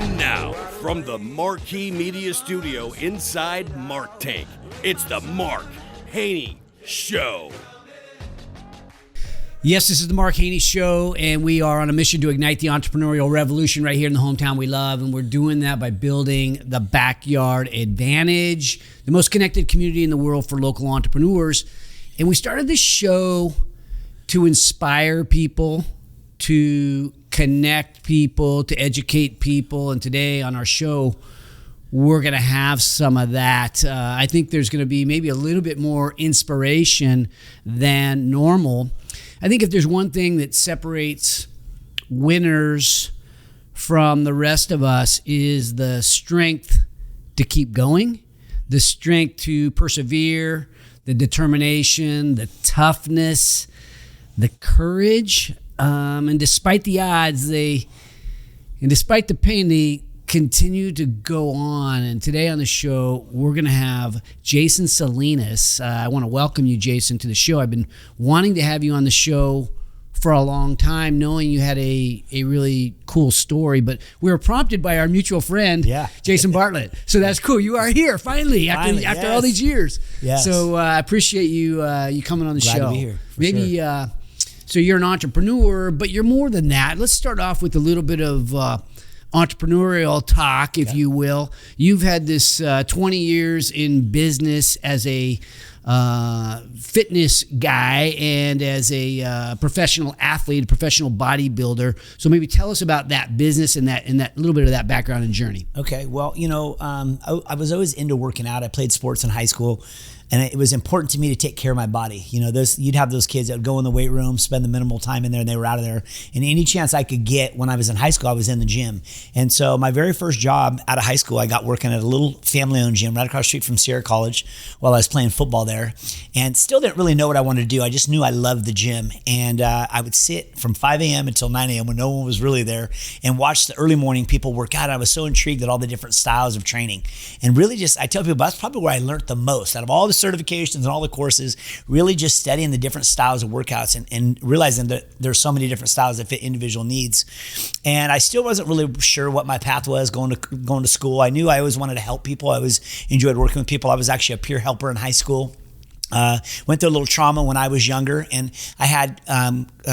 And now, from the Marquee Media Studio inside Mark Tank, it's the Mark Haney Show. Yes, this is the Mark Haney Show, and we are on a mission to ignite the entrepreneurial revolution right here in the hometown we love, and we're doing that by building the Backyard Advantage, the most connected community in the world for local entrepreneurs. And we started this show to inspire people, to connect people, to educate people, and today on our show, we're going to have some of that. I think there's going to be maybe a little bit more inspiration than normal. I think if there's one thing that separates winners from the rest of us is the strength to keep going, the strength to persevere, the determination, the toughness, the courage. And despite the odds, and despite the pain, they continue to go on. And today on the show, we're going to have Jason Salinas. I want to welcome you, Jason, to the show. I've been wanting to have you on the show for a long time, knowing you had a really cool story, but we were prompted by our mutual friend, Jason Bartlett. So that's cool. You are here finally after all these years. Yes. So I appreciate you coming on the show. Glad to be here. Maybe sure. So you're an entrepreneur, but you're more than that. Let's start off with a little bit of entrepreneurial talk, if you will. You've had this 20 years in business as a fitness guy and as a professional athlete, a professional bodybuilder. So maybe tell us about that business and that little bit of that background and journey. Okay. Well, I was always into working out. I played sports in high school. And it was important to me to take care of my body. You'd have those kids that would go in the weight room, spend the minimal time in there, and they were out of there. And any chance I could get when I was in high school, I was in the gym. And so my very first job out of high school, I got working at a little family-owned gym right across the street from Sierra College while I was playing football there. And still didn't really know what I wanted to do. I just knew I loved the gym. And I would sit from 5 a.m. until 9 a.m. when no one was really there and watch the early morning people work out. I was so intrigued at all the different styles of training. And really I tell people that's probably where I learned the most out of all the certifications and all the courses, really just studying the different styles of workouts and realizing that there's so many different styles that fit individual needs. And I still wasn't really sure what my path was going to school. I knew I always wanted to help people. I always enjoyed working with people. I was actually a peer helper in high school. Went through a little trauma when I was younger, and I had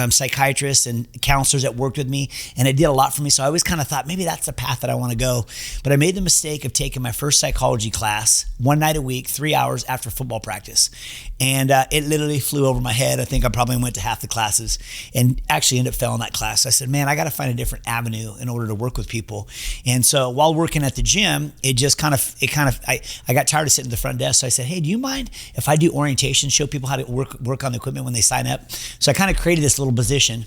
psychiatrists and counselors that worked with me, and it did a lot for me. So I always kind of thought maybe that's the path that I want to go. But I made the mistake of taking my first psychology class one night a week, 3 hours after football practice. And it literally flew over my head. I think I probably went to half the classes and actually ended up failing that class. So I said, man, I got to find a different avenue in order to work with people. And so while working at the gym, I got tired of sitting at the front desk. So I said, hey, do you mind if I do orientation, show people how to work on the equipment when they sign up? So I kind of created this little position.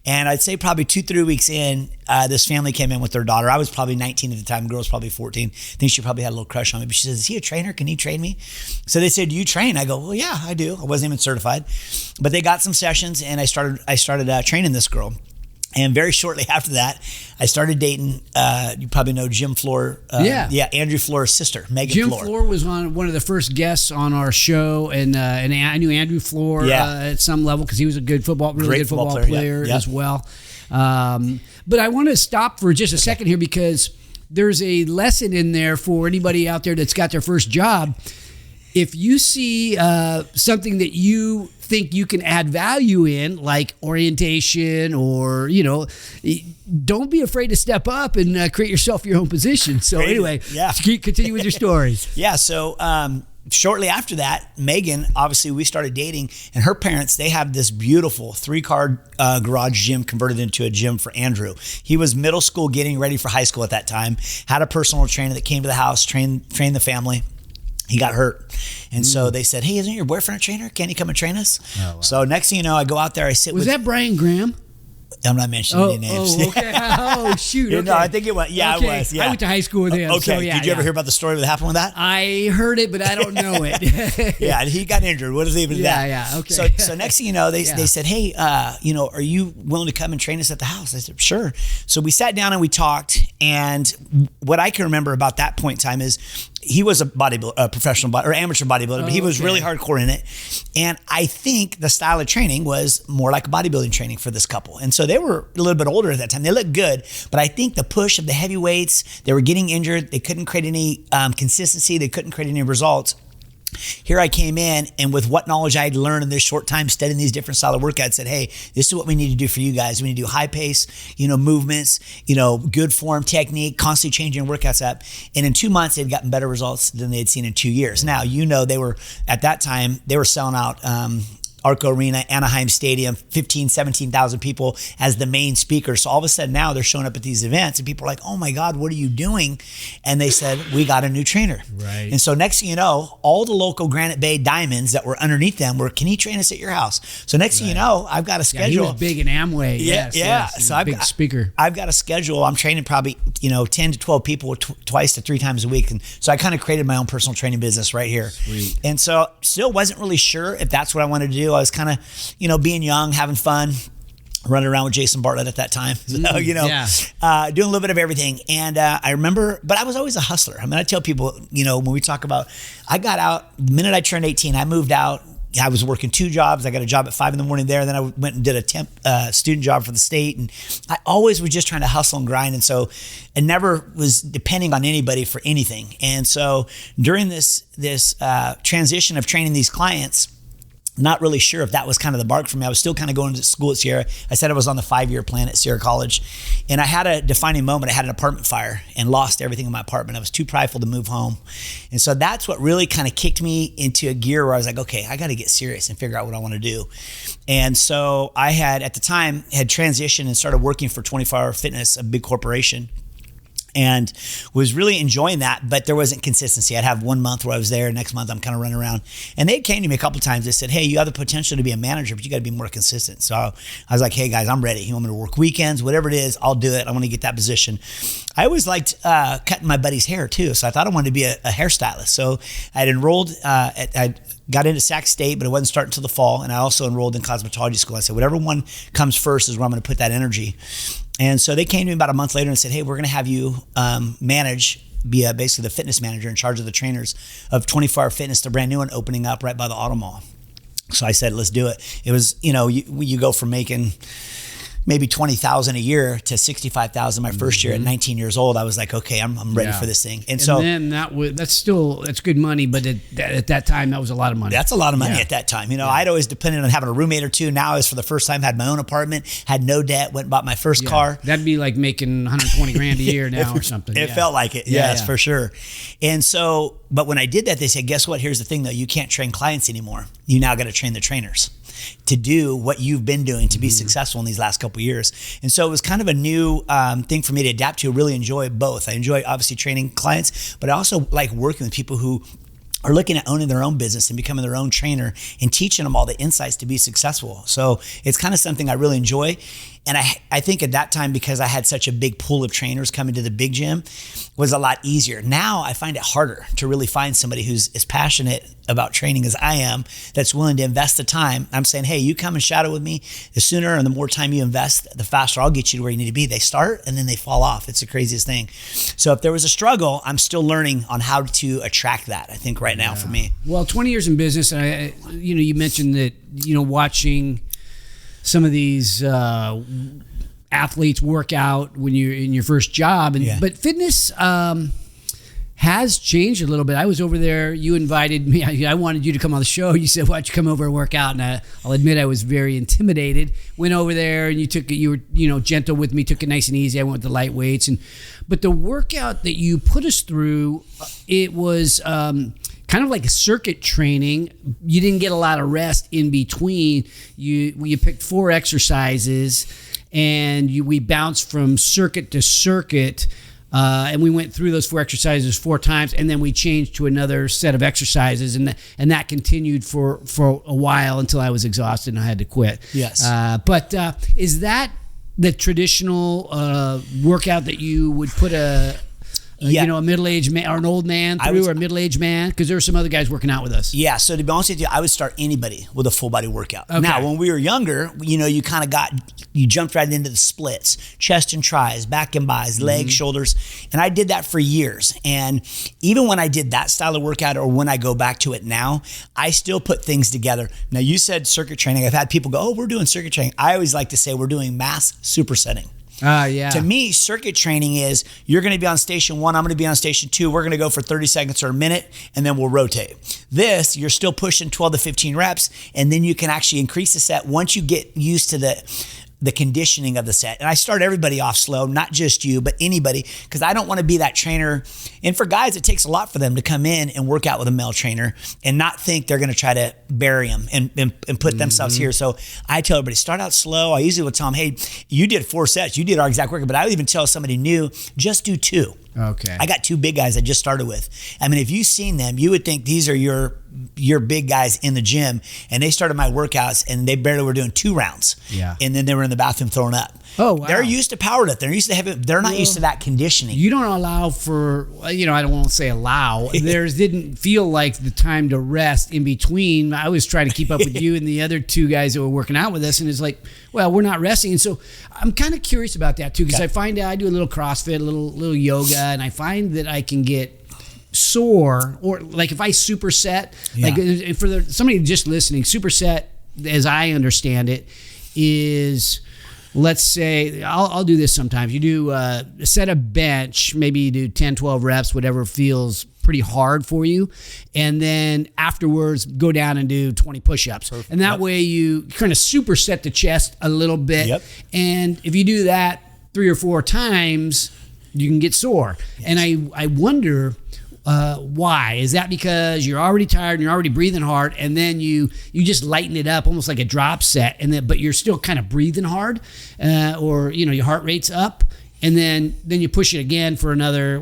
And I'd say probably 2-3 weeks in, this family came in with their daughter. I was probably 19 at the time. The girl was probably 14. I think she probably had a little crush on me. But she says, is he a trainer? Can he train me? So they said, do you train? I go, well, yeah, I do. I wasn't even certified. But they got some sessions, and I started training this girl. And very shortly after that, I started dating, you probably know Jim Floor. Andrew Floor's sister, Megan Floor. Jim Floor was one of the first guests on our show, and I knew Andrew Floor at some level because he was a good football player as well. But I want to stop for just a second here because there's a lesson in there for anybody out there that's got their first job. If you see something that you think you can add value in, like orientation or, don't be afraid to step up and create yourself your own position. So anyway, continue with your stories. So shortly after that, Megan, obviously we started dating, and her parents, they have this beautiful 3-car garage gym converted into a gym for Andrew. He was middle school getting ready for high school at that time, had a personal trainer that came to the house, trained the family. He got hurt. And so they said, hey, isn't your boyfriend a trainer? Can't he come and train us? Oh, wow. So next thing you know, I go out there, I sit with... Was that Brian Graham? I'm not mentioning any names. Oh, okay. Oh, shoot. Okay. No, I think it was. Yeah, okay. it was. Yeah. I went to high school with him. Okay. So Did you ever hear about the story that happened with that? I heard it, but I don't know it. Yeah, he got injured. What is even that? Yeah, okay. So next thing you know, they said, hey, are you willing to come and train us at the house? I said, sure. So we sat down and we talked. And what I can remember about that point in time is he was a professional or amateur bodybuilder, but he was really hardcore in it. And I think the style of training was more like a bodybuilding training for this couple. And so they were a little bit older at that time. They looked good, but I think the push of the heavy weights, they were getting injured. They couldn't create any consistency. They couldn't create any results. Here I came in, and with what knowledge I had learned in this short time studying these different style of workouts, said, hey, this is what we need to do for you guys. We need to do high pace, movements, good form, technique, constantly changing workouts up. And in 2 months, they'd gotten better results than they had seen in 2 years. Now, they were, at that time, they were selling out Arco Arena, Anaheim Stadium, 15, 17,000 people as the main speaker. So all of a sudden now they're showing up at these events and people are like, oh my God, what are you doing? And they said, we got a new trainer. Right. And so next thing you know, all the local Granite Bay Diamonds that were underneath them were, can he train us at your house? So next thing you know, I've got a schedule. Yeah, he was big in Amway. Yeah. So I've big speaker. I've got a schedule. I'm training probably, 10 to 12 people twice to 3 times a week. And so I kind of created my own personal training business right here. Sweet. And so still wasn't really sure if that's what I wanted to do. I was kind of, being young, having fun, running around with Jason Bartlett at that time. So, doing a little bit of everything. And I remember, but I was always a hustler. I mean, I tell people, when we talk about, I got out, the minute I turned 18, I moved out. I was working 2 jobs. I got a job at 5 a.m. there. Then I went and did a temp student job for the state. And I always was just trying to hustle and grind. And so I never was depending on anybody for anything. And so during this transition of training these clients, not really sure if that was kind of the mark for me. I was still kind of going to school at Sierra. I said I was on the 5-year plan at Sierra College. And I had a defining moment. I had an apartment fire and lost everything in my apartment. I was too prideful to move home. And so that's what really kind of kicked me into a gear where I was like, okay, I got to get serious and figure out what I want to do. And so I had, at the time, had transitioned and started working for 24 Hour Fitness, a big corporation, and was really enjoying that, but there wasn't consistency. I'd have 1 month where I was there, next month I'm kind of running around. And they came to me a couple of times. They said, hey, you have the potential to be a manager, but you got to be more consistent. So I was like, hey guys, I'm ready. You want me to work weekends, whatever it is, I'll do it. I want to get that position. I always liked cutting my buddy's hair too. So I thought I wanted to be a hairstylist. So I'd enrolled, I got into Sac State, but it wasn't starting until the fall. And I also enrolled in cosmetology school. I said, whatever one comes first is where I'm going to put that energy. And so they came to me about a month later and said, hey, we're going to have you be basically the fitness manager in charge of the trainers of 24 Hour Fitness, the brand new one opening up right by the Auto Mall. So I said, let's do it. It was, you go from making maybe $20,000 a year to $65,000 my first year at 19 years old. I was like, okay, I'm ready for this thing. And so then that's good money, but at that time that was a lot of money. That's a lot of money at that time. I'd always depended on having a roommate or two. Now is for the first time had my own apartment, had no debt, went and bought my first car. That'd be like making 120 grand a year now or something. It felt like it. Yes, for sure. And so, but when I did that, they said, guess what? Here's the thing though. You can't train clients anymore. You now got to train the trainers to do what you've been doing to be successful in these last couple of years. And so it was kind of a new thing for me to adapt to, really enjoy both. I enjoy obviously training clients, but I also like working with people who are looking at owning their own business and becoming their own trainer and teaching them all the insights to be successful. So it's kind of something I really enjoy. And I think at that time, because I had such a big pool of trainers coming to the big gym, was a lot easier. Now I find it harder to really find somebody who's as passionate about training as I am, that's willing to invest the time. I'm saying, hey, you come and shadow with me. The sooner and the more time you invest, the faster I'll get you to where you need to be. They start and then they fall off. It's the craziest thing. So if there was a struggle, I'm still learning on how to attract that, I think, right now for me. Well, 20 years in business, and you mentioned that, watching some of these athletes work out when you're in your first job, but fitness has changed a little bit. I was over there. You invited me. I wanted you to come on the show. You said, "Why don't you come over and work out?" And I'll admit I was very intimidated. Went over there, and you were gentle with me. Took it nice and easy. I went with the light weights, but the workout that you put us through, it was kind of like a circuit training. You didn't get a lot of rest in between. You picked 4 exercises, and we bounced from circuit to circuit. And we went through those 4 exercises 4 times, and then we changed to another set of exercises, and that continued for a while until I was exhausted and I had to quit. Yes. But is that the traditional workout that you would put a Yeah. You know, a middle-aged man or an old man or a middle-aged man? Because there are some other guys working out with us. Yeah, so to be honest with you, I would start anybody with a full body workout. Okay. Now, when we were younger, you know, you jumped right into the splits, chest and tries, back and bis, legs, shoulders, and I did that for years. And even when I did that style of workout, or when I go back to it now, I still put things together. Now, you said circuit training. I've had people go, oh, we're doing circuit training. I always like to say we're doing mass supersetting. Yeah. To me, circuit training is you're going to be on station 1, I'm going to be on station 2. We're going to go for 30 seconds or a minute, and then we'll rotate. This, you're still pushing 12 to 15 reps, and then you can actually increase the set once you get used to the conditioning of the set. And I start everybody off slow, not just you, but anybody, because I don't want to be that trainer. And for guys, it takes a lot for them to come in and work out with a male trainer and not think they're going to try to bury them and put themselves here. So I tell everybody, start out slow. I usually would tell them, hey, you did 4 sets, you did our exact workout, but I would even tell somebody new, just do 2. Okay. I got 2 big guys I just started with. I mean, if you've seen them, you would think these are your big guys in the gym, and they started my workouts and they barely were doing 2 rounds. Yeah. And then they were in the bathroom throwing up. Oh, wow. They're used to powerlifting. They're used to they're not used to that conditioning. You don't allow for, you know, I don't want to say allow. There didn't feel like the time to rest in between. I was trying to keep up with you and the other 2 guys that were working out with us, and it's like, well, we're not resting. And so I'm kind of curious about that too, because I find out I do a little CrossFit, a little yoga, and I find that I can get sore, or like if I superset, like for somebody just listening, superset, as I understand it, is, let's say, I'll do this sometimes. You do set a bench, maybe you do 10, 12 reps, whatever feels pretty hard for you. And then afterwards, go down and do 20 push-ups. Perfect. And that way you kind of superset the chest a little bit. Yep. And if you do that 3 or 4 times, you can get sore. Yes. And I wonder, why? Is that because you're already tired and you're already breathing hard, and then you just lighten it up almost like a drop set, and then but you're still kind of breathing hard, or you know, your heart rate's up, and then you push it again for another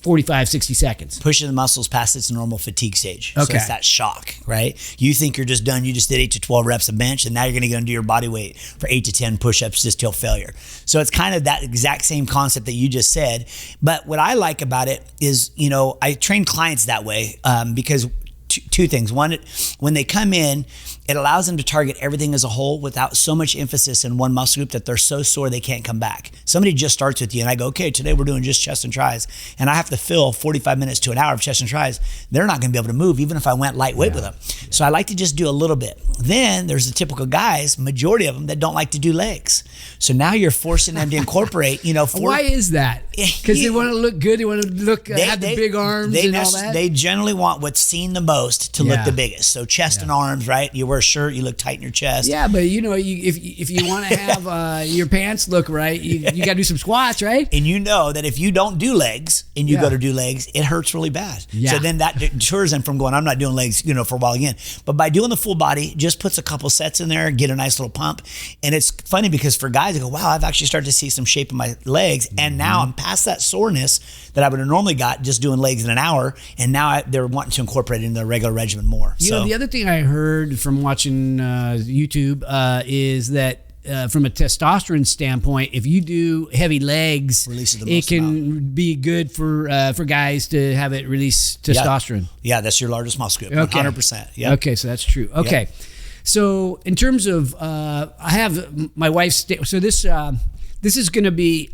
45, 60 seconds. Pushing the muscles past its normal fatigue stage. Okay. So it's that shock, right? You think you're just done. You just did 8 to 12 reps of bench, and now you're going to go and do your body weight for 8 to 10 push-ups just till failure. So it's kind of that exact same concept that you just said. But what I like about it is, you know, I train clients that way because 2 things. One, when they come in, it allows them to target everything as a whole without so much emphasis in one muscle group that they're so sore they can't come back. Somebody just starts with you and I go, okay, today we're doing just chest and tris, and I have to fill 45 minutes to an hour of chest and tris. They're not going to be able to move even if I went lightweight with them. So I like to just do a little bit. Then there's the typical guys, majority of them, that don't like to do legs. So now you're forcing them to incorporate, you know. Why is that? Because they want to look good. They want to look, have the big arms and all that. They generally want what's seen the most to look the biggest. So chest and arms, right? You wear a shirt, you look tight in your chest. Yeah, but you know, if you want to have your pants look right, you got to do some squats, right? And you know that if you don't do legs and you go to do legs, it hurts really bad. Yeah. So then that deters them from going, I'm not doing legs, you know, for a while again. But by doing the full body, just puts a couple sets in there, get a nice little pump. And it's funny because for guys, they go, wow, I've actually started to see some shape in my legs. And now I'm past that soreness that I would have normally got just doing legs in an hour. And now they're wanting to incorporate it in their regular regimen more. You know, the other thing I heard from watching YouTube is that from a testosterone standpoint, if you do heavy legs, it can be good for guys to have it release testosterone. Yeah, that's your largest muscle group, 100%. Yeah. Okay, so that's true. Okay. Yep. So in terms of, I have my wife's, so this is going to be,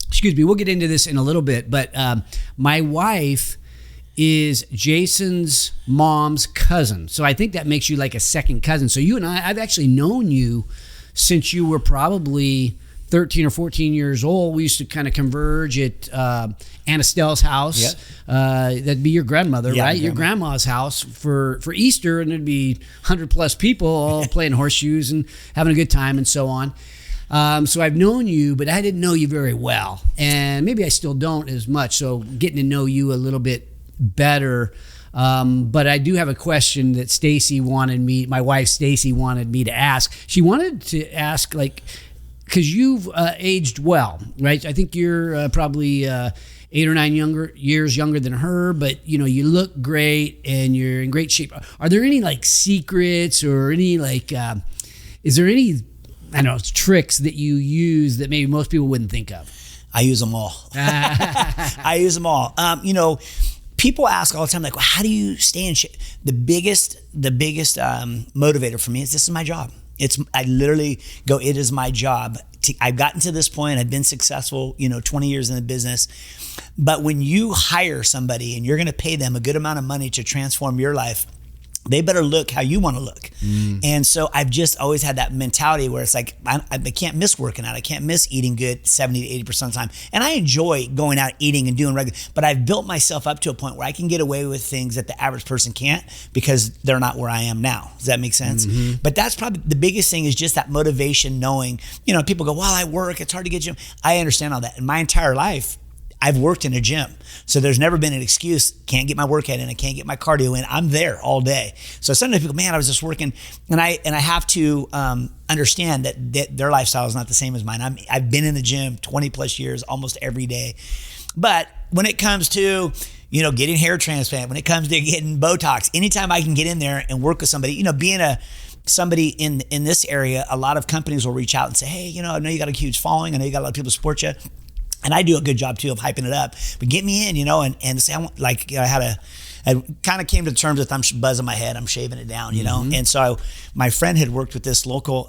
excuse me, we'll get into this in a little bit, but my wife is Jason's mom's cousin. So I think that makes you like a second cousin. So you and I've actually known you since you were probably 13 or 14 years old. We used to kind of converge at Anna Stell's house. Yep. That'd be your grandmother, right? Your grandma's house for Easter, and there'd be 100 plus people all playing horseshoes and having a good time and so on. So I've known you, but I didn't know you very well. And maybe I still don't as much. So getting to know you a little bit better. But I do have a question that my wife Stacy wanted me to ask. She wanted to ask, like, because you've aged well, right? I think you're probably 8 or 9 years younger than her, but you know, you look great and you're in great shape. Are there any like secrets or any like, is there any, I don't know, tricks that you use that maybe most people wouldn't think of? I use them all. I use them all. People ask all the time, like, well, how do you stay in shape? The biggest motivator for me is this is my job. I literally go, it is my job. I've gotten to this point. I've been successful, 20 years in the business. But when you hire somebody and you're going to pay them a good amount of money to transform your life, they better look how you want to look. And so I've just always had that mentality where it's like, I can't miss working out. I can't miss eating good 70 to 80% of the time. And I enjoy going out eating and doing regular, but I've built myself up to a point where I can get away with things that the average person can't because they're not where I am now. Does that make sense? But that's probably the biggest thing, is just that motivation, knowing, people go, well, I work, it's hard to get gym. I understand all that. In my entire life, I've worked in a gym. So there's never been an excuse, can't get my workout in, I can't get my cardio in. I'm there all day. So sometimes people, man, I was just working, and I have to understand that their lifestyle is not the same as mine. I've been in the gym 20 plus years, almost every day. But when it comes to, getting hair transplant, when it comes to getting Botox, anytime I can get in there and work with somebody, being somebody in this area, a lot of companies will reach out and say, hey, I know you got a huge following. I know you got a lot of people support you. And I do a good job too of hyping it up, but get me in, and say, I kind of came to terms with, I'm buzzing my head, I'm shaving it down, And so my friend had worked with this local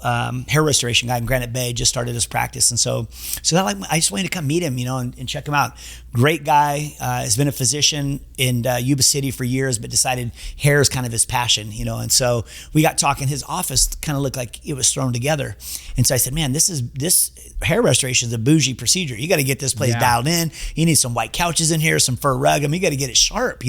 hair restoration guy in Granite Bay, just started his practice. And so I just wanted to come meet him, and check him out. Great guy, has been a physician in Yuba City for years, but decided hair is kind of his passion, And so we got talking. His office kind of looked like it was thrown together. And so I said, man, this hair restoration is a bougie procedure. You got to get this place dialed in. You need some white couches in here, some fur rug. You got to get it sharp,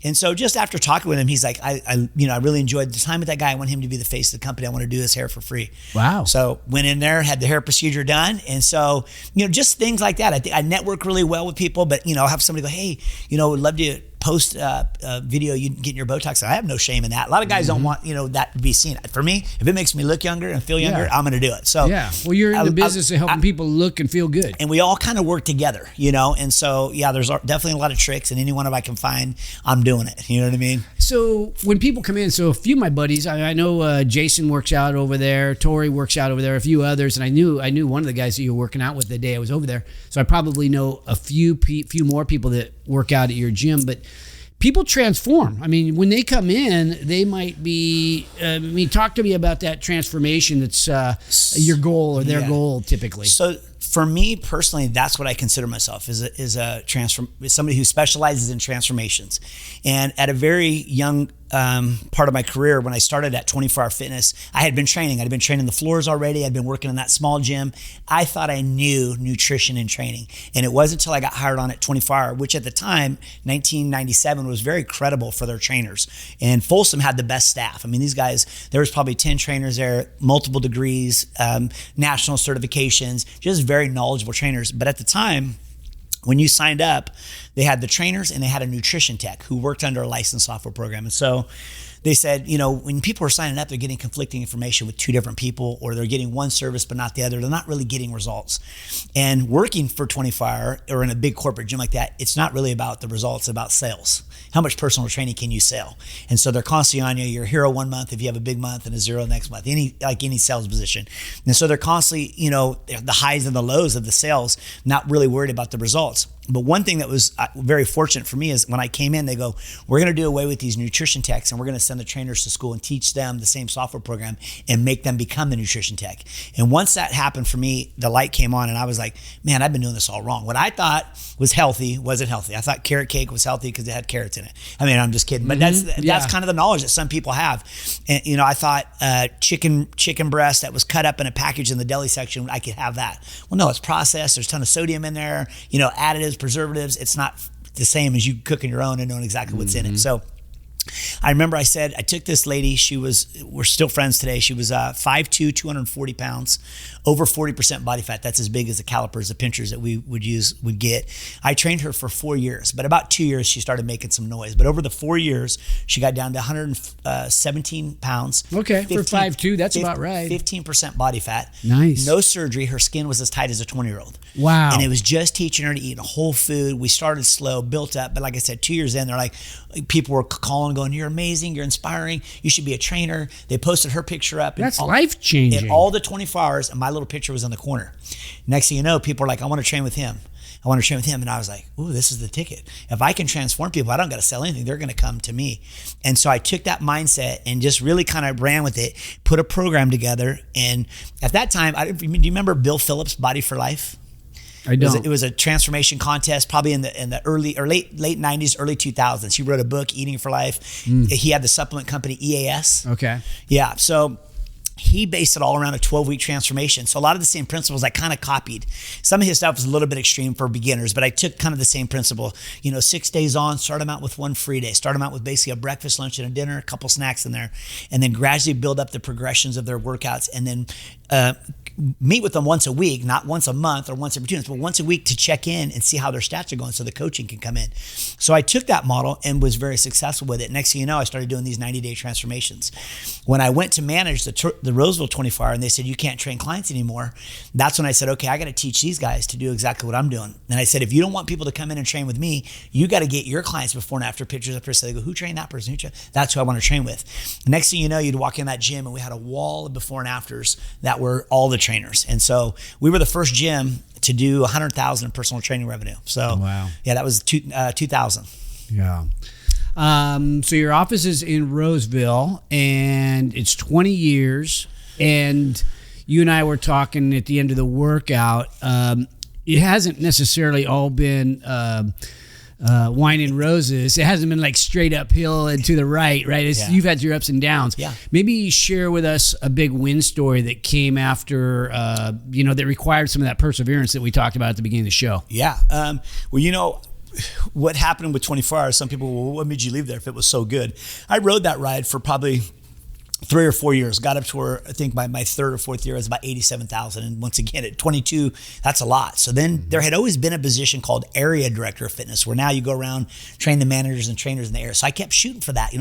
And so just after talking with him, he's like, I really enjoyed the time with that guy. I want him to be the face of the company. I want to do his hair for free. Wow. So went in there, had the hair procedure done. And so, just things like that. I think I network really well with people, but, I'll have somebody go, hey, would love to post a video you getting your Botox. I have no shame in that. A lot of guys don't want, that to be seen. For me, if it makes me look younger and feel younger, I'm going to do it. So well, you're in the business of helping people look and feel good. And we all kind of work together, And so, there's definitely a lot of tricks, and any one of I can find, I'm doing it. You know what I mean? So when people come in, so a few of my buddies, I know Jason works out over there, Tori works out over there, a few others, and I knew one of the guys that you were working out with the day I was over there. So I probably know a few more people that work out at your gym, but people transform. I mean, when they come in, they might be, talk to me about that transformation that's your goal or their goal typically. So for me personally, that's what I consider myself, is somebody who specializes in transformations. And at a very young part of my career, when I started at 24 Hour Fitness, I had been training. I'd been training the floors already. I'd been working in that small gym. I thought I knew nutrition and training. And it wasn't until I got hired on at 24 Hour, which at the time, 1997, was very credible for their trainers. And Folsom had the best staff. I mean, these guys, there was probably 10 trainers there, multiple degrees, national certifications, just very knowledgeable trainers. But at the time, when you signed up, they had the trainers and they had a nutrition tech who worked under a licensed software program. And so they said, when people are signing up, they're getting conflicting information with two different people, or they're getting one service but not the other. They're not really getting results. And working for 24 Hour or in a big corporate gym like that, it's not really about the results, it's about sales. How much personal training can you sell? And so they're constantly on you. You're a hero one month if you have a big month, and a zero next month, any sales position. And so they're constantly, the highs and the lows of the sales, not really worried about the results. But one thing that was very fortunate for me is when I came in, they go, we're going to do away with these nutrition techs, and we're going to send the trainers to school and teach them the same software program and make them become the nutrition tech. And once that happened for me, the light came on, and I was like, man, I've been doing this all wrong. What I thought was healthy wasn't healthy. I thought carrot cake was healthy because it had carrots in it. I mean, I'm just kidding. But that's kind of the knowledge that some people have. And, I thought chicken breast that was cut up in a package in the deli section, I could have that. Well, no, it's processed. There's a ton of sodium in there, additives, preservatives. It's not the same as you cooking your own and knowing exactly what's in it. So I remember I said, I took this lady, we're still friends today. She was 5'2", 240 pounds, over 40% body fat. That's as big as the calipers, the pinchers that we would get. I trained her for 4 years, but about 2 years, she started making some noise. But over the 4 years, she got down to 117 pounds. Okay, for 5'2", that's about right. 15% body fat. Nice. No surgery. Her skin was as tight as a 20-year-old. Wow. And it was just teaching her to eat whole food. We started slow, built up. But like I said, 2 years in, they're like, people were calling calling going, you're amazing, you're inspiring, you should be a trainer. They posted her picture up. That's life-changing. In all the 24 hours, and my little picture was in the corner. Next thing you know, people are like, I want to train with him. I want to train with him. And I was like, ooh, this is the ticket. If I can transform people, I don't got to sell anything. They're going to come to me. And so I took that mindset and just really kind of ran with it, put a program together. And at that time, do you remember Bill Phillips' Body for Life? I don't. It was a transformation contest, probably in the early or late 90s, early 2000s. He wrote a book, Eating for Life. He had the supplement company EAS. Okay. Yeah. So he based it all around a 12-week transformation. So a lot of the same principles I kind of copied. Some of his stuff was a little bit extreme for beginners, but I took kind of the same principle. 6 days on, start them out with one free day. Start them out with basically a breakfast, lunch, and a dinner, a couple snacks in there, and then gradually build up the progressions of their workouts, and then meet with them once a week, not once a month or once every 2 months, but once a week to check in and see how their stats are going so the coaching can come in. So I took that model and was very successful with it. Next thing you know, I started doing these 90-day transformations. When I went to manage the Roseville 24 Hour and they said, you can't train clients anymore, that's when I said, okay, I got to teach these guys to do exactly what I'm doing. And I said, if you don't want people to come in and train with me, you got to get your clients before and after pictures up here. So they go, who trained that person? That's who I want to train with. Next thing you know, you'd walk in that gym and we had a wall of before and afters that were all the trainers. And so we were the first gym to do 100,000 in personal training revenue. So wow. Yeah, that was 2000. Yeah. So your office is in Roseville and it's 20 years. And you and I were talking at the end of the workout. It hasn't necessarily all been wine and roses. It hasn't been like straight uphill and to the right? Yeah. You've had your ups and downs. Yeah. Maybe share with us a big win story that came after, that required some of that perseverance that we talked about at the beginning of the show. Yeah. What happened with 24 Hours, some people, well, what made you leave there if it was so good? I rode that ride for probably 3 or 4 years, got up to where I think my third or fourth year was about 87,000. And once again, at 22, that's a lot. So then there had always been a position called area director of fitness, where now you go around, train the managers and trainers in the area. So I kept shooting for that,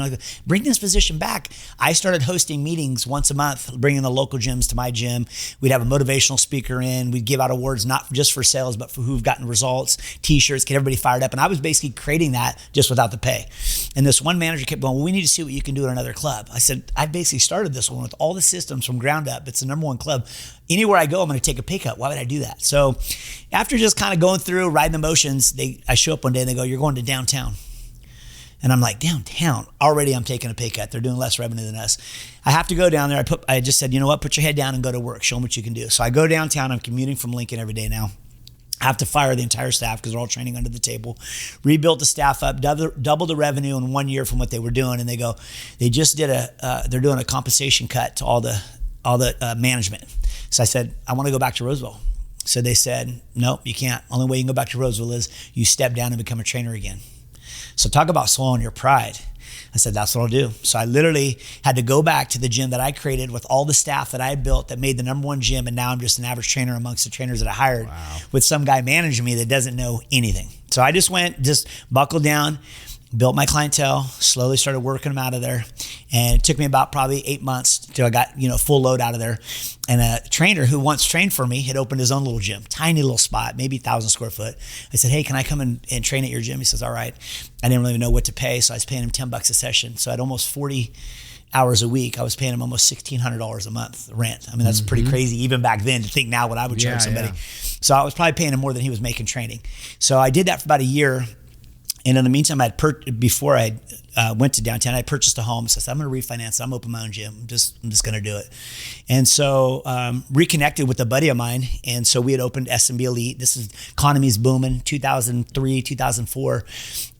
bring this position back. I started hosting meetings once a month, bringing the local gyms to my gym. We'd have a motivational speaker in. We'd give out awards, not just for sales, but for who've gotten results, t-shirts, get everybody fired up. And I was basically creating that just without the pay. And this one manager kept going, well, we need to see what you can do at another club. I said, I basically started this one with all the systems from ground up. It's the number one club. Anywhere I go, I'm going to take a pay cut. Why would I do that? So after just kind of going through, riding the motions, I show up one day and they go, you're going to downtown. And I'm like, downtown? Already I'm taking a pay cut. They're doing less revenue than us. I have to go down there. I just said, you know what? Put your head down and go to work. Show them what you can do. So I go downtown. I'm commuting from Lincoln every day now. I have to fire the entire staff because they're all training under the table. Rebuilt the staff up, double the revenue in 1 year from what they were doing. And they just did they're doing a compensation cut to all the management. So I said, I want to go back to Roseville. So they said, nope, you can't. Only way you can go back to Roseville is you step down and become a trainer again. So talk about swallowing your pride. I said, that's what I'll do. So I literally had to go back to the gym that I created with all the staff that I had built that made the number one gym. And now I'm just an average trainer amongst the trainers that I hired. Wow. With some guy managing me that doesn't know anything. So I just buckled down, built my clientele, slowly started working them out of there. And it took me about probably 8 months till I got, full load out of there. And a trainer who once trained for me had opened his own little gym, tiny little spot, maybe 1,000 square foot. I said, hey, can I come and train at your gym? He says, all right. I didn't really know what to pay, so I was paying him $10 a session. So at almost 40 hours a week, I was paying him almost $1,600 a month rent. I mean, that's pretty crazy even back then to think now what I would charge somebody. Yeah. So I was probably paying him more than he was making training. So I did that for about a year. And in the meantime, before I went to downtown, I purchased a home. So I said, I'm going to refinance it. I'm open my own gym. I'm just going to do it. And so reconnected with a buddy of mine. And so we had opened S&B Elite. This is economy's booming, 2003, 2004.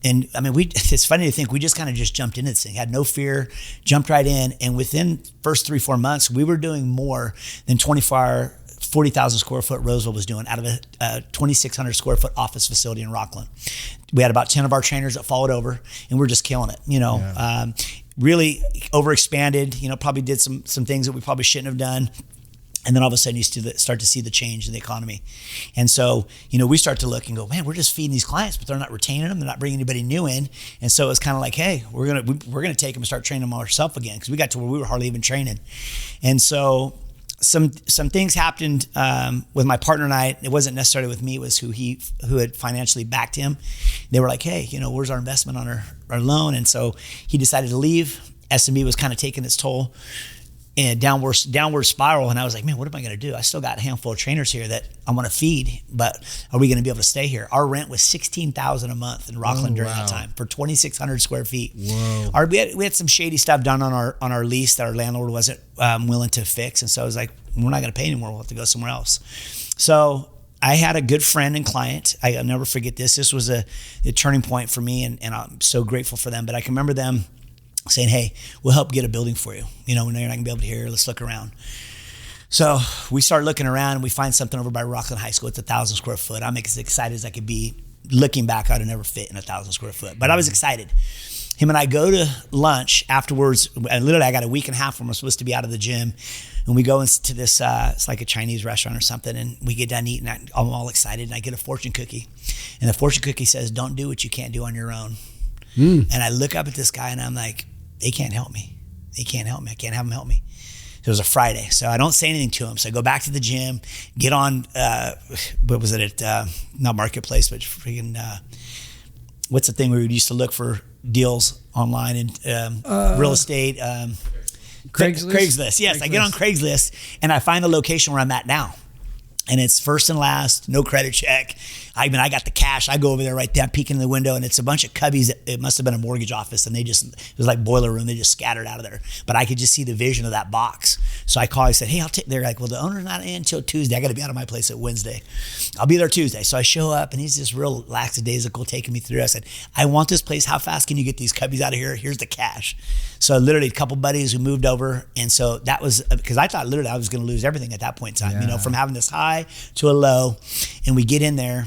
And I mean, it's funny to think we just kind of jumped into this thing, had no fear, jumped right in. And within first 3-4 months, we were doing more than 24-hour 40,000 square foot Roseville was doing out of a 2,600 square foot office facility in Rockland. We had about 10 of our trainers that followed over, and we're just killing it. Really overexpanded. Probably did some things that we probably shouldn't have done. And then all of a sudden you start to see the change in the economy. And so, we start to look and go, man, we're just feeding these clients, but they're not retaining them. They're not bringing anybody new in. And so it's kind of like, hey, we're gonna take them and start training them ourselves again, because we got to where we were hardly even training. And so some things happened with my partner and I. It wasn't necessarily with me. It was who had financially backed him. They were like, hey, where's our investment on our loan? And so he decided to leave. SMB was kind of taking its toll and downward spiral. And I was like, man, what am I going to do? I still got a handful of trainers here that I want to feed, but are we going to be able to stay here? Our rent was $16,000 a month in Rockland during that time for 2,600 square feet. Whoa. We had some shady stuff done on our lease that our landlord wasn't willing to fix. And so I was like, we're not going to pay anymore. We'll have to go somewhere else. So I had a good friend and client. I'll never forget this. This was a turning point for me, and I'm so grateful for them. But I can remember them saying, hey, we'll help get a building for you. We know you're not gonna be able to hear, let's look around. So we start looking around and we find something over by Rockland High School. It's 1,000 square foot. I'm as excited as I could be. Looking back, I'd have never fit in 1,000 square foot, but I was excited. Him and I go to lunch afterwards. And literally, I got a week and a half when we're supposed to be out of the gym. And we go into this, it's like a Chinese restaurant or something. And we get done eating. I'm all excited. And I get a fortune cookie. And the fortune cookie says, don't do what you can't do on your own. And I look up at this guy and I'm like, they can't help me. They can't help me. I can't have them help me. It was a Friday, so I don't say anything to him. So I go back to the gym, get on, what was it at, not Marketplace, but freaking, what's the thing where we used to look for deals online and real estate? Craigslist. Yes, Craigslist. I get on Craigslist and I find the location where I'm at now. And it's first and last, no credit check. I got the cash. I go over there right there, peeking in the window, and it's a bunch of cubbies. It must have been a mortgage office, and it was like boiler room. They just scattered out of there. But I could just see the vision of that box. So I called, I said, hey, they're like, well, the owner's not in until Tuesday. I got to be out of my place at Wednesday. I'll be there Tuesday. So I show up, and he's just real lackadaisical taking me through. I said, I want this place. How fast can you get these cubbies out of here? Here's the cash. So literally a couple buddies who moved over. And so that was, because I thought literally I was going to lose everything at that point in time, from having this high to a low. And we get in there.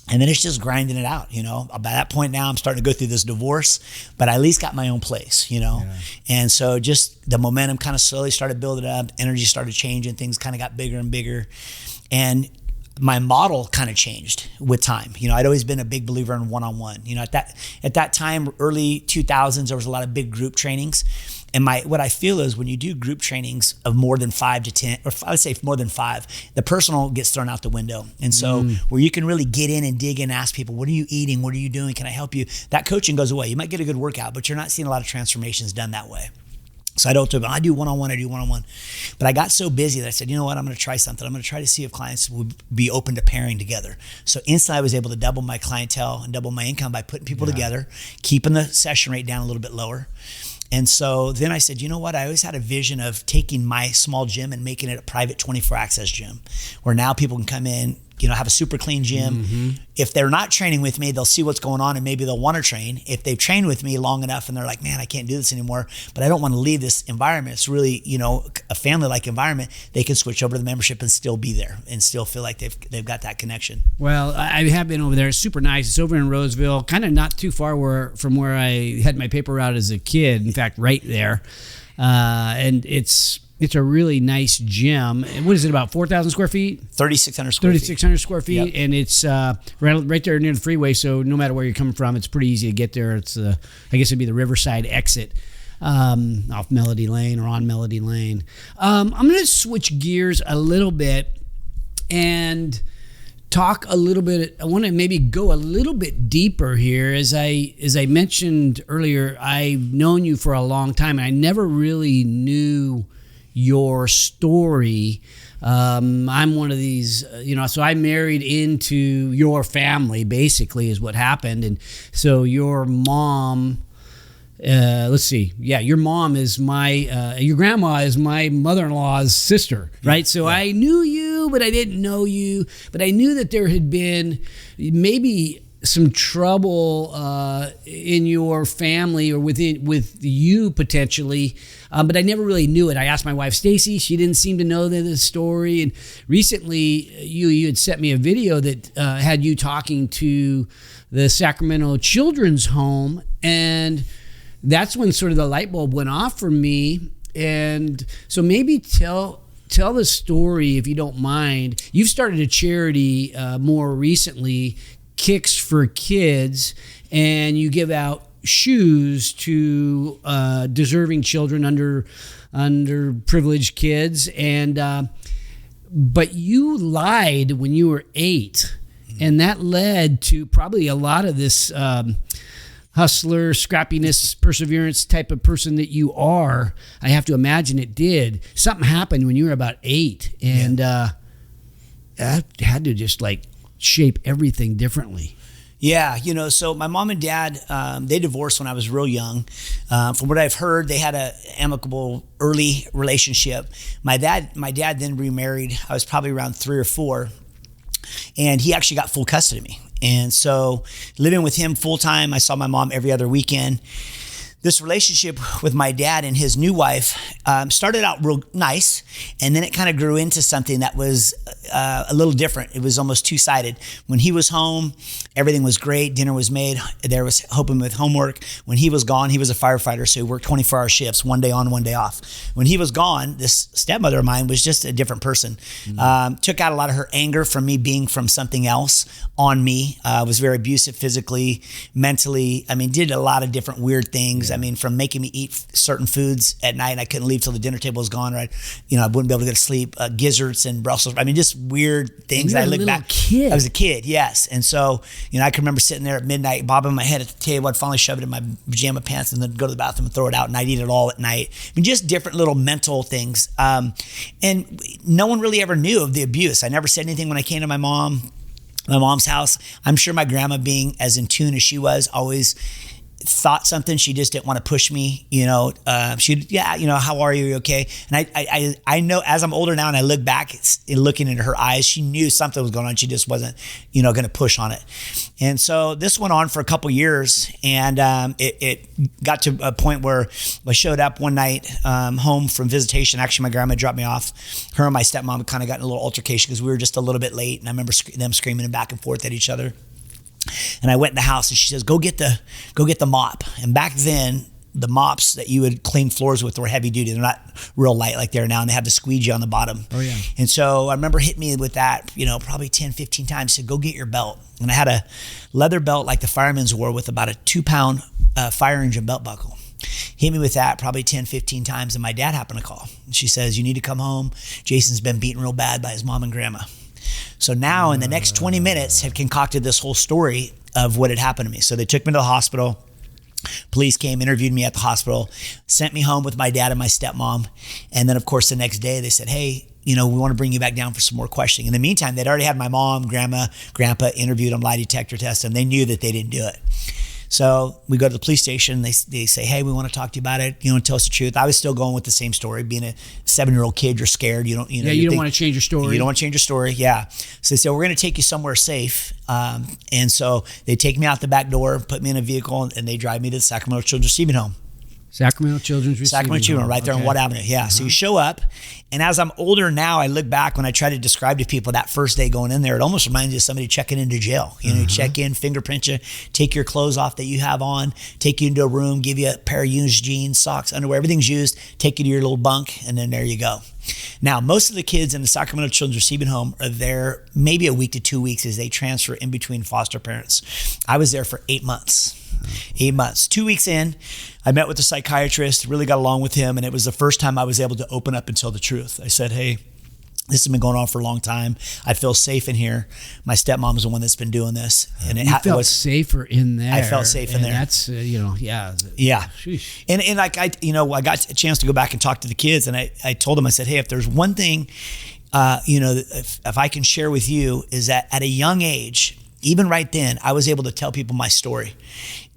And then it's just grinding it out, By that point now, I'm starting to go through this divorce, but I at least got my own place, And so just the momentum kind of slowly started building up. Energy started changing. Things kind of got bigger and bigger. And my model kind of changed with time. I'd always been a big believer in one-on-one. At that time, early 2000s, there was a lot of big group trainings. And what I feel is when you do group trainings of more than 5 to 10, or I would say more than 5, the personal gets thrown out the window. And so where you can really get in and dig in, ask people, what are you eating? What are you doing? Can I help you? That coaching goes away. You might get a good workout, but you're not seeing a lot of transformations done that way. So I do one-on-one. But I got so busy that I said, you know what, I'm going to try something. I'm going to try to see if clients would be open to pairing together. So instantly I was able to double my clientele and double my income by putting people together, keeping the session rate down a little bit lower. And so then I said, you know what? I always had a vision of taking my small gym and making it a private 24 access gym where now people can come in, have a super clean gym. If they're not training with me, they'll see what's going on and maybe they'll want to train. If they've trained with me long enough and they're like, man, I can't do this anymore, but I don't want to leave this environment. It's really, a family-like environment. They can switch over to the membership and still be there and still feel like they've got that connection. Well, I have been over there. It's super nice. It's over in Roseville, kind of not too far from where I had my paper route as a kid. In fact, right there. And it's a really nice gym. What is it, about 4,000 square feet? 3,600 square feet. 3,600 square feet. Yep. And it's right there near the freeway, so no matter where you're coming from, it's pretty easy to get there. It's, I guess it'd be the Riverside exit off Melody Lane or on Melody Lane. I'm going to switch gears a little bit and talk a little bit. I want to maybe go a little bit deeper here. As I mentioned earlier, I've known you for a long time, and I never really knew your story. I'm one of these, so I married into your family, basically, is what happened. And so your mom, your mom is your grandma is my mother-in-law's sister, right? So I knew you, but I didn't know you, but I knew that there had been maybe some trouble in your family or with you potentially, but I never really knew it. I asked my wife Stacy; she didn't seem to know the story. And recently, you had sent me a video that had you talking to the Sacramento Children's Home, and that's when sort of the light bulb went off for me. And so maybe tell the story, if you don't mind. You've started a charity more recently, Kicks for Kids, and you give out shoes to deserving children, underprivileged kids, and but you lied when you were 8, and that led to probably a lot of this hustler, scrappiness, perseverance type of person that you are. I have to imagine it did. Something happened when you were about 8, and that had to just like shape everything differently. Yeah, so my mom and dad, they divorced when I was real young. From what I've heard, they had an amicable early relationship. My dad then remarried. I was probably around 3 or 4, and he actually got full custody of me. And so living with him full time, I saw my mom every other weekend. This relationship with my dad and his new wife started out real nice, and then it kind of grew into something that was a little different. It was almost two-sided. When he was home, everything was great. Dinner was made. There was helping with homework. When he was gone, he was a firefighter, so he worked 24-hour shifts, one day on, one day off. When he was gone, this stepmother of mine was just a different person. Took out a lot of her anger from me being from something else on me. Was very abusive physically, mentally. I mean, did a lot of different weird things. I mean, from making me eat certain foods at night, I couldn't leave till the dinner table was gone, right? I wouldn't be able to go to sleep. Gizzards and Brussels. I mean, just weird things. I look back. Kid. I was a kid, yes. And so, I can remember sitting there at midnight, bobbing my head at the table. I'd finally shove it in my pajama pants and then go to the bathroom and throw it out, and I'd eat it all at night. I mean, just different little mental things. And no one really ever knew of the abuse. I never said anything when I came to my mom's house. I'm sure my grandma, being as in tune as she was, always thought something. She just didn't want to push me, how are you? Are you okay? And I know as I'm older now and I look back, looking into her eyes, she knew something was going on. She just wasn't, going to push on it. And so this went on for a couple years, and it got to a point where I showed up one night home from visitation. Actually, my grandma dropped me off. Her and my stepmom kind of got in a little altercation because we were just a little bit late, and I remember them screaming back and forth at each other. And I went in the house, and she says, go get the mop. And back then, the mops that you would clean floors with were heavy duty. They're not real light like they are now, and they have the squeegee on the bottom. Oh, yeah. And so I remember hitting me with that, probably 10, 15 times. Said, go get your belt. And I had a leather belt like the firemen's wore with about a 2-pound fire engine belt buckle. Hit me with that probably 10, 15 times, and my dad happened to call. And she says, you need to come home. Jason's been beaten real bad by his mom and grandma. So now in the next 20 minutes had concocted this whole story of what had happened to me. So they took me to the hospital. Police came, interviewed me at the hospital, sent me home with my dad and my stepmom. And then, of course, the next day they said, hey, we want to bring you back down for some more questioning. In the meantime, they'd already had my mom, grandma, grandpa interviewed on lie detector test, and they knew that they didn't do it. So we go to the police station. They say, hey, we want to talk to you about it. Tell us the truth. I was still going with the same story. Being a 7-year-old kid, you're scared. You don't want to change your story. You don't want to change your story. Yeah. So they said, we're going to take you somewhere safe. And so they take me out the back door, put me in a vehicle, and they drive me to the Sacramento Children's Receiving Home. Sacramento Children's Receiving Home. Right there on Watt Avenue. Yeah. Uh-huh. So you show up, and as I'm older now, I look back when I try to describe to people that first day going in there, it almost reminds you of somebody checking into jail. You check in, fingerprint you, take your clothes off that you have on, take you into a room, give you a pair of used jeans, socks, underwear, everything's used, take you to your little bunk, and then there you go. Now, most of the kids in the Sacramento Children's Receiving Home are there maybe a week to 2 weeks as they transfer in between foster parents. I was there for 8 months. 8 months. 2 weeks in, I met with the psychiatrist, really got along with him, and it was the first time I was able to open up and tell the truth. I said, hey, this has been going on for a long time. I feel safe in here. My stepmom's the one that's been doing this. And you felt safer in there. I felt safe in there. That's, yeah. Yeah. Sheesh. And like, I got a chance to go back and talk to the kids, and I told them, I said, hey, if there's one thing, if I can share with you is that at a young age, even right then, I was able to tell people my story.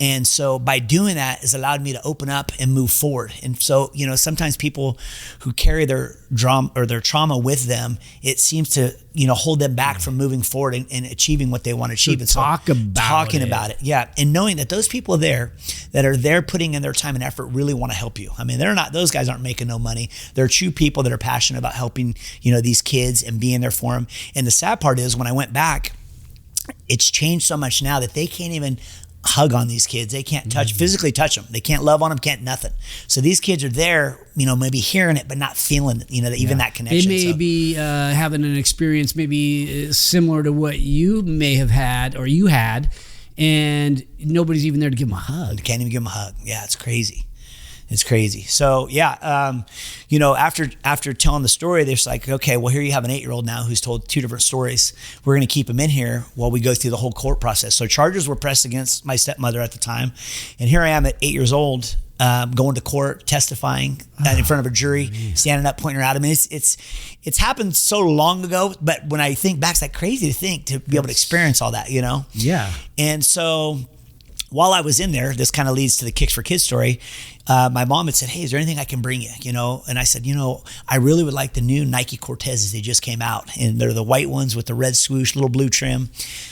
And so by doing that, it's allowed me to open up and move forward. And so, sometimes people who carry their drama or their trauma with them, it seems to, hold them back from moving forward and achieving what they want to achieve. So talking about it. Yeah. And knowing that those people that are there putting in their time and effort really want to help you. I mean, those guys aren't making no money. They're true people that are passionate about helping, these kids and being there for them. And the sad part is when I went back, it's changed so much now that they can't even hug on these kids. They can't physically touch them. They can't love on them, can't nothing. So these kids are there, maybe hearing it, but not feeling, even that connection. They may be having an experience maybe similar to what you may have had or you had. and nobody's even there to give them a hug. Can't even give them a hug. Yeah, it's crazy. It's crazy. So yeah, you know, after telling the story, they're just like, okay, well, here you have an 8-year-old now who's told 2 different stories. We're going to keep him in here while we go through the whole court process. So charges were pressed against my stepmother at the time, and here I am at 8 years old, going to court, testifying in front of a jury, standing up, pointing her out. I mean, it's happened so long ago, but when I think back, it's like crazy to think to be able to experience all that, you know? Yeah. And so while I was in there, this kind of leads to the Kicks for Kids story. My mom had said, hey, is there anything I can bring you? You know, and I said, you know, I really would like the new Nike Cortezes. They just came out, and they're the white ones with the red swoosh, little blue trim.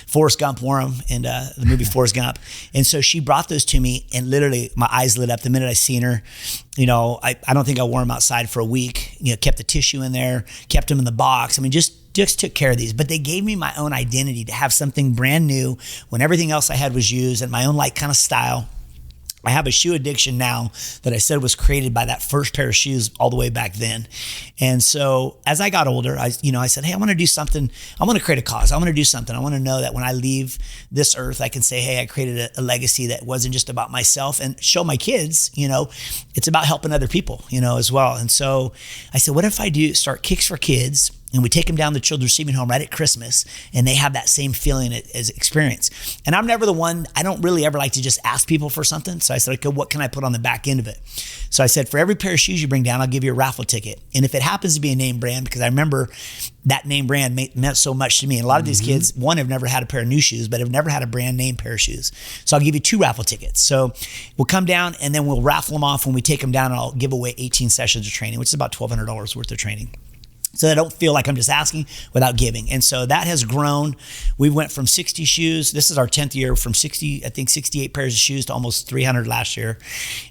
Forrest Gump wore them in the movie Forrest Gump. And so she brought those to me, and literally my eyes lit up the minute I seen her. You know, I don't think I wore them outside for a week. You know, kept the tissue in there, kept them in the box. I mean, just took care of these, but they gave me my own identity to have something brand new when everything else I had was used, and my own like kind of style. I have a shoe addiction now that I said was created by that first pair of shoes all the way back then. And so as I got older, I said, hey, I want to do something. I want to create a cause. I want to do something. I want to know that when I leave this earth, I can say, hey, I created a legacy that wasn't just about myself, and show my kids, you know, it's about helping other people, you know, as well. And so I said, what if I start Kicks for Kids, and we take them down to the children's receiving home right at Christmas, and they have that same feeling as experience. And I'm never the one, I don't really ever like to just ask people for something. So I said, okay, what can I put on the back end of it? So I said, for every pair of shoes you bring down, I'll give you a raffle ticket. And if it happens to be a name brand, because I remember that name brand meant so much to me. And a lot of these kids, one, have never had a pair of new shoes, but have never had a brand name pair of shoes. So I'll give you 2 raffle tickets. So we'll come down, and then we'll raffle them off when we take them down, and I'll give away 18 sessions of training, which is about $1,200 worth of training. So I don't feel like I'm just asking without giving. And so that has grown. We went from 60 shoes. This is our 10th year, from 68 pairs of shoes to almost 300 last year.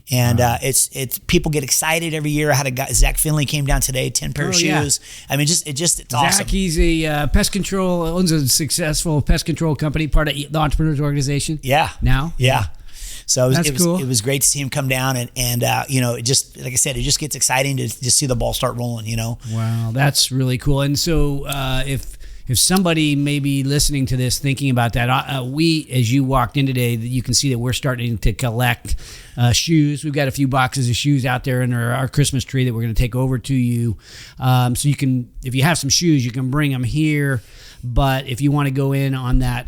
And it's people get excited every year. I had a guy, Zach Finley, came down today, 10 pair of shoes. I mean, it's awesome. Zach, he's a pest control, owns a successful pest control company, part of the Entrepreneurs Organization. Yeah. Now? Yeah. So cool. It was great to see him come down, and you know, it just, like I said, it just gets exciting to just see the ball start rolling, you know. Wow, that's really cool. And so if somebody may be listening to this thinking about that, we, as you walked in today, you can see that we're starting to collect shoes. We've got a few boxes of shoes out there under our Christmas tree that we're going to take over to you. So you can, if you have some shoes, you can bring them here. But if you want to go in on that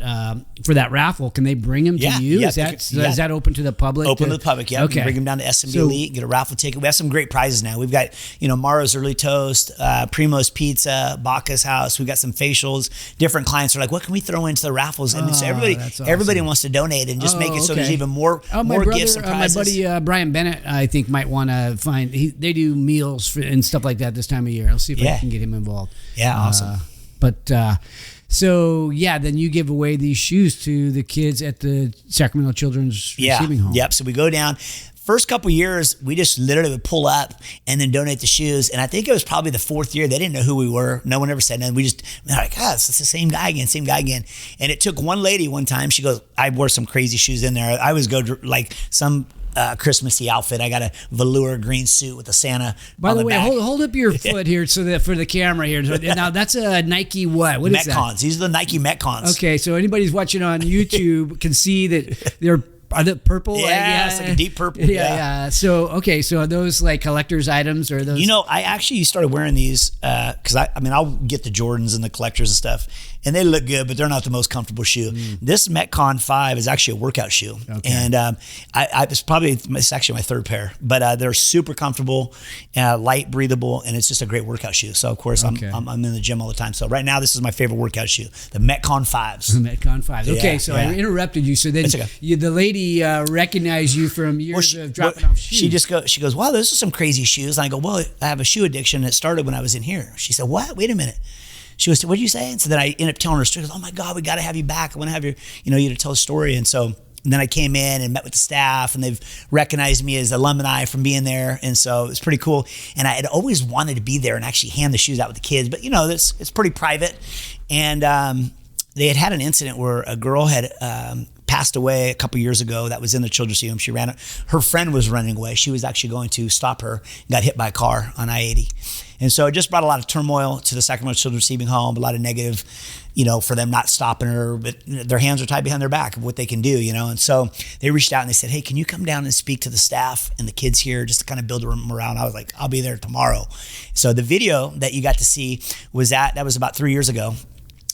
for that raffle, can they bring them to you? Yeah, is that open to the public? Open to the public, yeah. Okay. We can bring them down to SMB Elite, get a raffle ticket. We have some great prizes now. We've got, you know, Maro's Early Toast, Primo's Pizza, Baca's House. We've got some facials. Different clients are like, what can we throw into the raffles? And so everybody wants to donate and just make it so there's even more gifts and prizes. My buddy Brian Bennett, I think, might want to find. They do meals and stuff like that this time of year. I'll see if I can get him involved. Yeah, awesome. So yeah, then you give away these shoes to the kids at the Sacramento Children's Receiving Home. Yep. So we go down. First couple years, we just literally would pull up and then donate the shoes. And I think it was probably the 4th year. They didn't know who we were. No one ever said nothing. They're like, it's the same guy again. And it took one lady one time. She goes, I wore some crazy shoes in there. I always go like some Christmassy outfit. I got a velour green suit with a Santa. By on the way, back. hold up your foot here so that for the camera here. Now that's a Nike what? What is that? Metcons. These are the Nike Metcons. Okay, so anybody who's watching on YouTube can see that they're. Are they purple? Yeah, it's like a deep purple. Yeah. So are those like collector's items, or those? You know, I actually started wearing these because I'll get the Jordans and the collectors and stuff, and they look good, but they're not the most comfortable shoe. This Metcon 5 is actually a workout shoe, and it's actually my 3rd pair, but they're super comfortable, light, breathable, and it's just a great workout shoe. So of course I'm in the gym all the time. So right now this is my favorite workout shoe, the Metcon 5s. The Metcon 5s. Okay, I interrupted you. So then the lady recognized you from years of dropping off shoes. She goes, wow, those are some crazy shoes. And I go, well, I have a shoe addiction that started when I was in here. She said, what? Wait a minute. She goes, what did you say? And so then I end up telling her story. She goes, oh my God, we got to have you back. I want to have you to tell a story. And so then I came in and met with the staff, and they've recognized me as alumni from being there. And so it's pretty cool. And I had always wanted to be there and actually hand the shoes out with the kids, but it's pretty private. And they had an incident where a girl had passed away a couple years ago that was in the children's home. Her friend was running away. She was actually going to stop her, got hit by a car on I-80. And so it just brought a lot of turmoil to the Sacramento Children's Receiving Home, a lot of negative, for them not stopping her, but their hands are tied behind their back of what they can do, And so they reached out and they said, hey, can you come down and speak to the staff and the kids here just to kind of build a morale? I was like, I'll be there tomorrow. So the video that you got to see was that was about 3 years ago.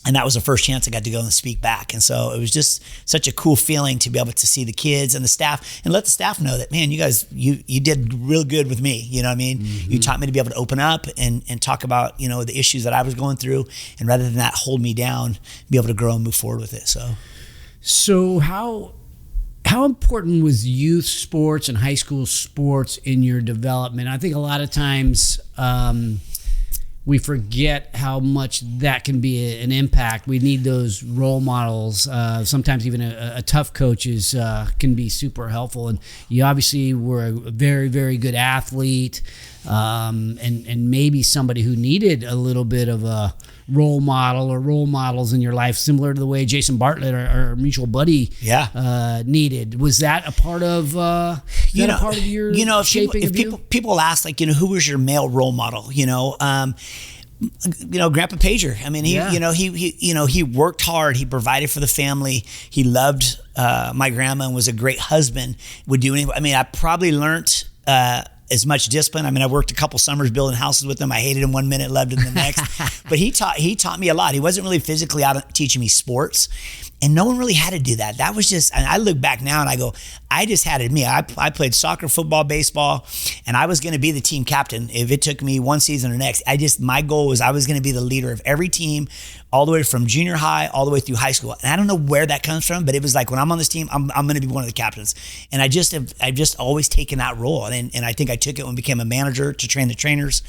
And that was the first chance I got to go and speak back. And so it was just such a cool feeling to be able to see the kids and the staff and let the staff know that, man, you guys, you did real good with me. You know what I mean? Mm-hmm. You taught me to be able to open up and talk about, the issues that I was going through. And rather than that hold me down, be able to grow and move forward with it. So how important was youth sports and high school sports in your development? I think a lot of times, we forget how much that can be an impact. We need those role models. Sometimes even a tough coach can be super helpful. And you obviously were a very, very good athlete, and maybe somebody who needed a little bit of a role model or role models in your life, similar to the way Jason Bartlett, our mutual buddy, needed. Was that a part of part of your shaping? If people ask, like, who was your male role model? Grandpa Pager. I mean, he worked hard. He provided for the family. He loved my grandma and was a great husband. Would do anything. I mean, I probably learned as much discipline. I mean, I worked a couple summers building houses with him. I hated him one minute, loved him the next. But he taught me a lot. He wasn't really physically out teaching me sports. And no one really had to do that. That was just, and I look back now and I go, I just had it in me. I played soccer, football, baseball, and I was going to be the team captain if it took me one season or next. My goal was I was going to be the leader of every team all the way from junior high all the way through high school. And I don't know where that comes from, but it was like when I'm on this team, I'm going to be one of the captains. And I've just always taken that role. And I think I took it when I became a manager to train the trainers.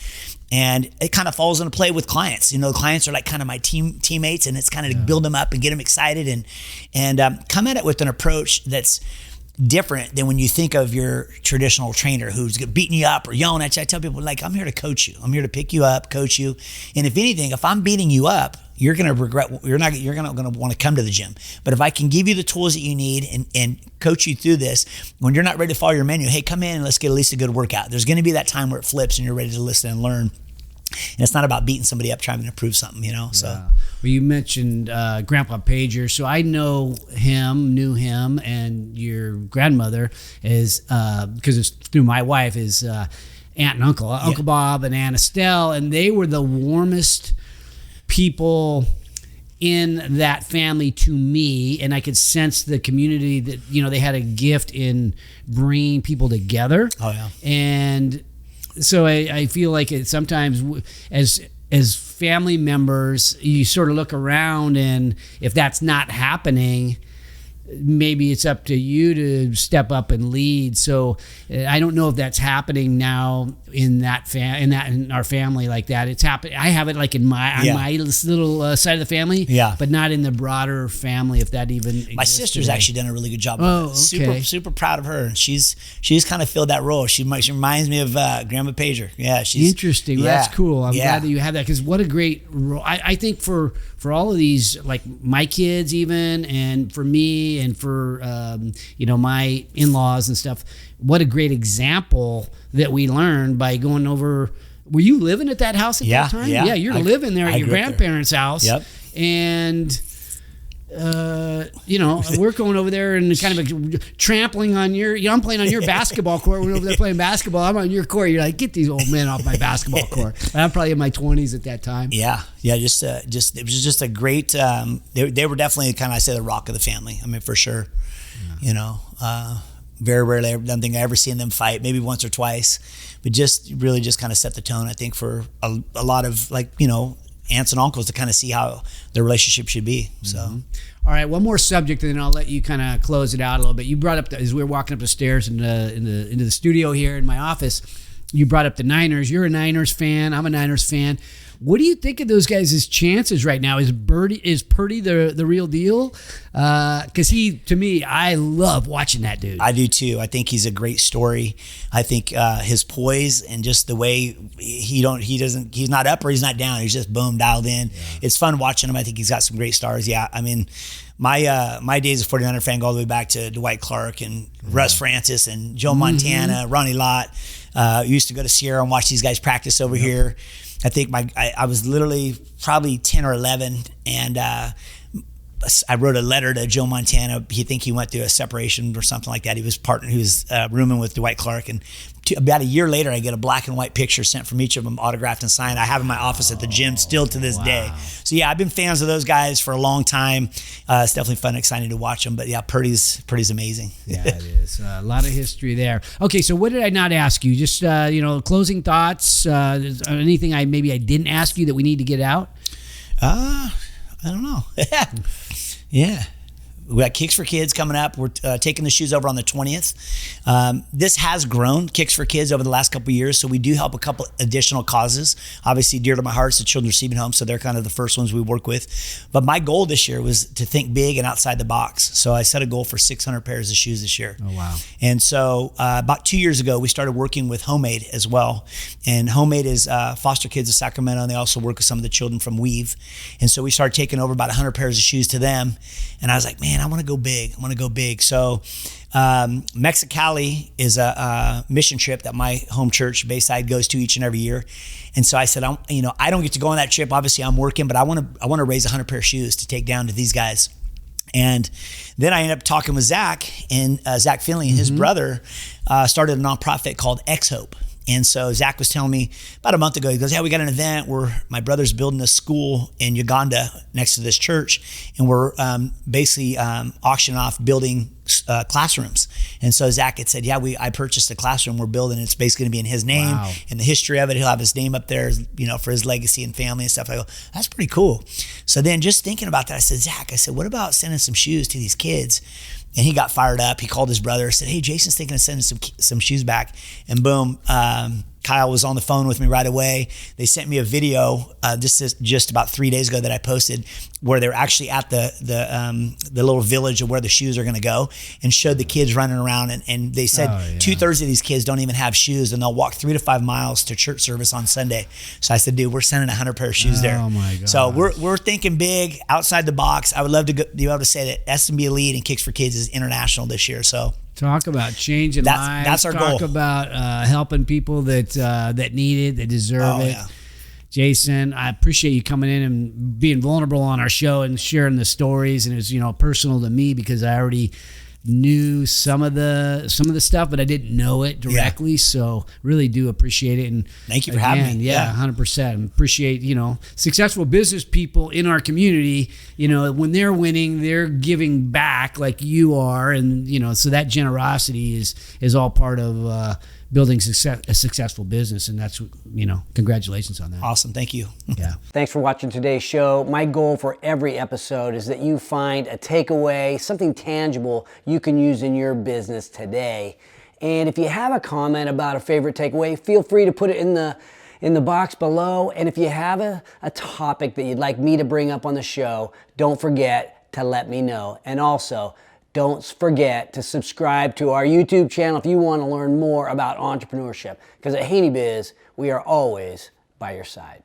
And it kind of falls into play with clients. The clients are like kind of my teammates, and it's kind of to build them up and get them excited and come at it with an approach that's different than when you think of your traditional trainer who's beating you up or yelling at you. I tell people, like, I'm here to coach you. I'm here to pick you up, coach you. And if anything, if I'm beating you up, you're going to regret, you're not going to want to come to the gym. But if I can give you the tools that you need and coach you through this, when you're not ready to follow your menu, hey, come in and let's get at least a good workout. There's going to be that time where it flips and you're ready to listen and learn. And it's not about beating somebody up trying to prove something, So, well, you mentioned Grandpa Pager, so I knew him, and your grandmother is because it's through my wife is aunt and uncle, Uncle Bob and Aunt Estelle, and they were the warmest people in that family to me, and I could sense the community that they had a gift in bringing people together. Oh yeah, and so I feel like it sometimes as family members, you sort of look around, and if that's not happening, maybe it's up to you to step up and lead. So I don't know if that's happening now in our family like that. It's happening. I have it like on my little side of the family, but not in the broader family. If that even exists. My sister's today. Actually done a really good job. Oh, okay. Super proud of her. And she's kind of filled that role. She reminds me of Grandma Pager. Yeah, she's interesting. Well, that's cool. I'm glad that you have that, because what a great role. I think for all of these, like my kids even, and for me and for my in-laws and stuff, what a great example that we learned by going over. Were you living at that house at that time? Yeah, you're living there at your grandparents' house. Yep. And we're going over there and kind of trampling on your, I'm playing on your basketball court. We're over there playing basketball. I'm on your court. You're like, get these old men off my basketball court. And I'm probably in my 20s at that time. Yeah. Just it was just a great. They were definitely kind of, I say, the rock of the family. I mean, for sure. Yeah. Very rarely, I don't think I ever seen them fight. Maybe once or twice, but just really just kind of set the tone. I think for a lot of aunts and uncles to kind of see how their relationship should be. So, all right, one more subject, and then I'll let you kind of close it out a little bit. You brought up as we were walking up the stairs into the studio here in my office, you brought up the Niners. You're a Niners fan. I'm a Niners fan. What do you think of those guys' chances right now? Is Purdy the real deal? Because to me, I love watching that dude. I do too. I think he's a great story. I think his poise and just the way he's not up or he's not down. He's just boom, dialed in. Yeah. It's fun watching him. I think he's got some great stars. Yeah, I mean, my days as a 49er fan go all the way back to Dwight Clark and Russ Francis and Joe Montana, Ronnie Lott. Used to go to Sierra and watch these guys practice over here. I think I was literally probably 10 or 11, and I wrote a letter to Joe Montana. He went through a separation or something like that. He was rooming with Dwight Clark, and about a year later, I get a black and white picture sent from each of them, autographed and signed. I have in my office at the gym still to this day. So yeah, I've been fans of those guys for a long time. It's definitely fun and exciting to watch them. But yeah, Purdy's amazing. Yeah, it is. A lot of history there. Okay, so what did I not ask you? Just closing thoughts. Anything I didn't ask you that we need to get out? I don't know. Yeah. We got Kicks for Kids coming up. We're taking the shoes over on the 20th. This has grown, Kicks for Kids, over the last couple of years. So we do help a couple additional causes. Obviously, dear to my heart is the Children's Receiving Home. So they're kind of the first ones we work with. But my goal this year was to think big and outside the box. So I set a goal for 600 pairs of shoes this year. Oh, wow. And so about 2 years ago, we started working with Homemade as well. And Homemade is foster kids of Sacramento. And they also work with some of the children from Weave. And so we started taking over about 100 pairs of shoes to them. And I was like, man, I want to go big. So Mexicali is a mission trip that my home church, Bayside, goes to each and every year. And so I said, I don't get to go on that trip. Obviously, I'm working, but I want to raise 100 pair of shoes to take down to these guys. And then I ended up talking with Zach Finley, and his brother started a nonprofit called X-Hope. And so Zach was telling me about a month ago, he goes, we got an event where my brother's building a school in Uganda next to this church, and we're basically auctioning off building classrooms. And so Zach had said, I purchased a classroom we're building. It's basically going to be in his name. Wow. And the history of it, he'll have his name up there, for his legacy and family and stuff. I go, that's pretty cool. So then just thinking about that, I said, Zach, what about sending some shoes to these kids? And he got fired up. He called his brother, said, hey, Jason's thinking of sending some shoes back. And boom, Kyle was on the phone with me right away. They sent me a video just about 3 days ago that I posted, where they're actually at the little village of where the shoes are going to go, and showed the kids running around. And they said 2/3 of these kids don't even have shoes, and they'll walk 3 to 5 miles to church service on Sunday. So I said, dude, we're sending 100 pair of shoes there. Oh my God. So we're thinking big, outside the box. I would love to be able to say that SMB Elite and Kicks for Kids is international this year. So talk about changing lives. That's our goal. Talk about helping people that need it, that deserve it. Yeah. Jason, I appreciate you coming in and being vulnerable on our show and sharing the stories. And it was, personal to me because I already knew some of the stuff, but I didn't know it directly. Yeah. So really do appreciate it. And thank you for having me. Yeah, 100%. Appreciate, successful business people in our community, when they're winning, they're giving back like you are. And, so that generosity is all part of building a successful business. And that's, congratulations on that. Awesome. Thank you. Yeah. Thanks for watching today's show. My goal for every episode is that you find a takeaway, something tangible you can use in your business today. And if you have a comment about a favorite takeaway, feel free to put it in the box below. And if you have a topic that you'd like me to bring up on the show, don't forget to let me know. And also, don't forget to subscribe to our YouTube channel if you want to learn more about entrepreneurship. Because at Haney Biz, we are always by your side.